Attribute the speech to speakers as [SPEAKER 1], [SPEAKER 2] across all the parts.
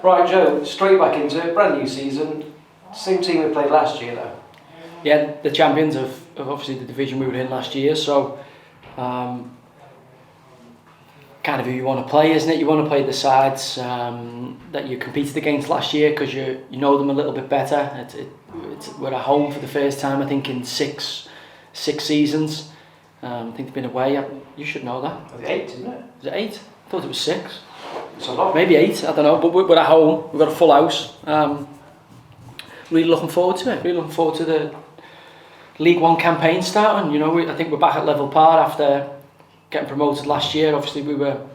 [SPEAKER 1] Right, Joe, straight back into it, brand new season. Same team we played last year though.
[SPEAKER 2] Yeah, the champions of obviously the division we were in last year, so kind of who you want to play, isn't it? You want to play the sides that you competed against last year because you know them a little bit better. We're at home for the first time, I think, in six seasons. I think they've been away. You should know that.
[SPEAKER 1] It's 8, isn't it?
[SPEAKER 2] Is it 8? I thought it was 6.
[SPEAKER 1] It's a lot.
[SPEAKER 2] Maybe 8, I don't know, but we're at home, we've got a full house. Really looking forward to it, really looking forward to the League One campaign starting. You know, I think we're back at level par after getting promoted last year. Obviously we were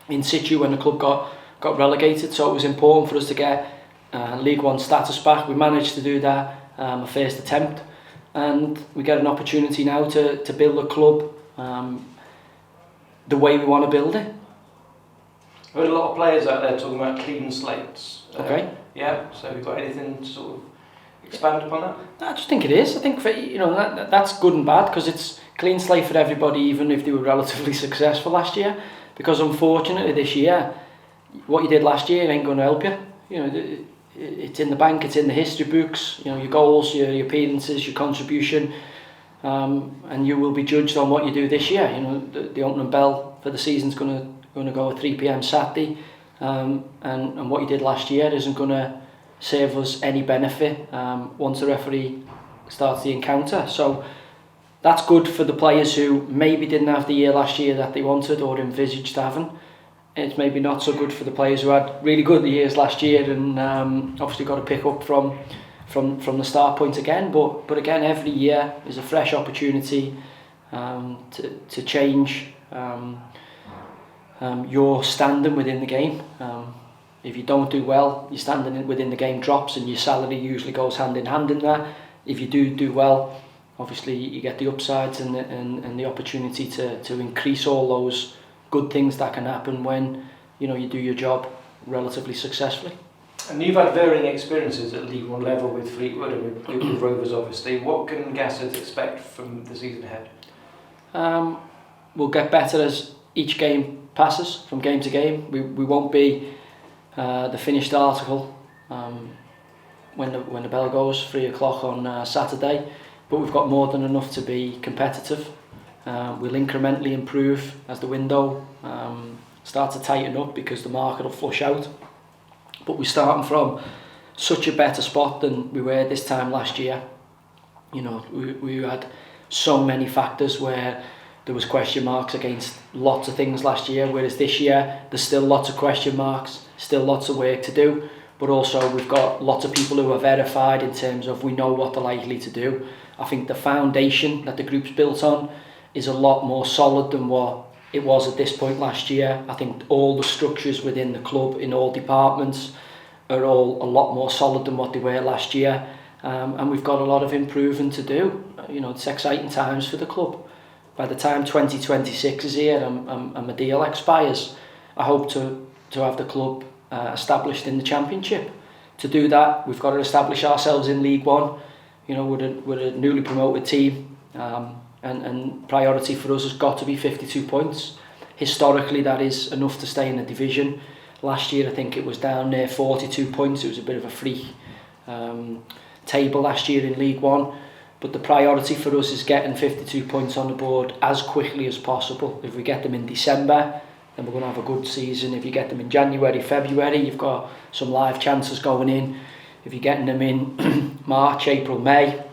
[SPEAKER 2] in situ when the club got relegated, so it was important for us to get League One status back. We managed to do that, a first attempt, and we get an opportunity now to build a club the way we want to build it.
[SPEAKER 1] I've heard a lot of players out there talking about clean slates.
[SPEAKER 2] Okay.
[SPEAKER 1] Yeah, so have you got anything to sort of expand upon that?
[SPEAKER 2] I just think it is. I think that's good and bad, because it's clean slate for everybody, even if they were relatively successful last year. Because unfortunately this year, what you did last year ain't going to help you. You know, it's in the bank, it's in the history books. You know, your goals, your appearances, your contribution, and you will be judged on what you do this year. You know, the opening bell for the season's going to go at 3 p.m. Saturday, and what you did last year isn't going to serve us any benefit once the referee starts the encounter. So that's good for the players who maybe didn't have the year last year that they wanted or envisaged having. It's maybe not so good for the players who had really good years last year and obviously got to pick up from the start point again. But again, every year is a fresh opportunity to change your standing within the game. If you don't do well, your standing within the game drops, and your salary usually goes hand in hand in that. If you do well, obviously you get the upsides and the opportunity to increase all those good things that can happen when you do your job relatively successfully.
[SPEAKER 1] And you've had varying experiences at League One level with Fleetwood and with Rovers, obviously. What can Gassers expect from the season ahead?
[SPEAKER 2] We'll get better as each game passes, from game to game. We won't be the finished article when the bell goes 3 o'clock on Saturday, but we've got more than enough to be competitive. We'll incrementally improve as the window starts to tighten up, because the market will flush out. But we're starting from such a better spot than we were this time last year. You know, we had so many factors where there was question marks against lots of things last year, whereas this year there's still lots of question marks, still lots of work to do, but also we've got lots of people who are verified in terms of we know what they're likely to do. I think the foundation that the group's built on is a lot more solid than what it was at this point last year. I think all the structures within the club in all departments are all a lot more solid than what they were last year, and we've got a lot of improving to do. You know, it's exciting times for the club. By the time 2026 is here and my deal expires, I hope to have the club established in the Championship. To do that, we've got to establish ourselves in League One. You know, we're a newly promoted team, and priority for us has got to be 52 points. Historically, that is enough to stay in the division. Last year, I think it was down near 42 points. It was a bit of a freak table last year in League One. But the priority for us is getting 52 points on the board as quickly as possible. If we get them in December, then we're going to have a good season. If you get them in January, February, you've got some live chances going in. If you're getting them in March, April, May,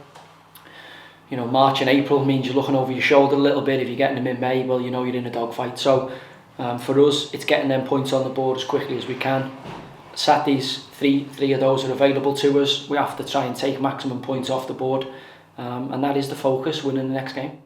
[SPEAKER 2] you know, March and April means you're looking over your shoulder a little bit. If you're getting them in May, well, you know you're in a dogfight. So for us, it's getting them points on the board as quickly as we can. Saturdays, three of those are available to us. We have to try and take maximum points off the board. And that is the focus, winning the next game.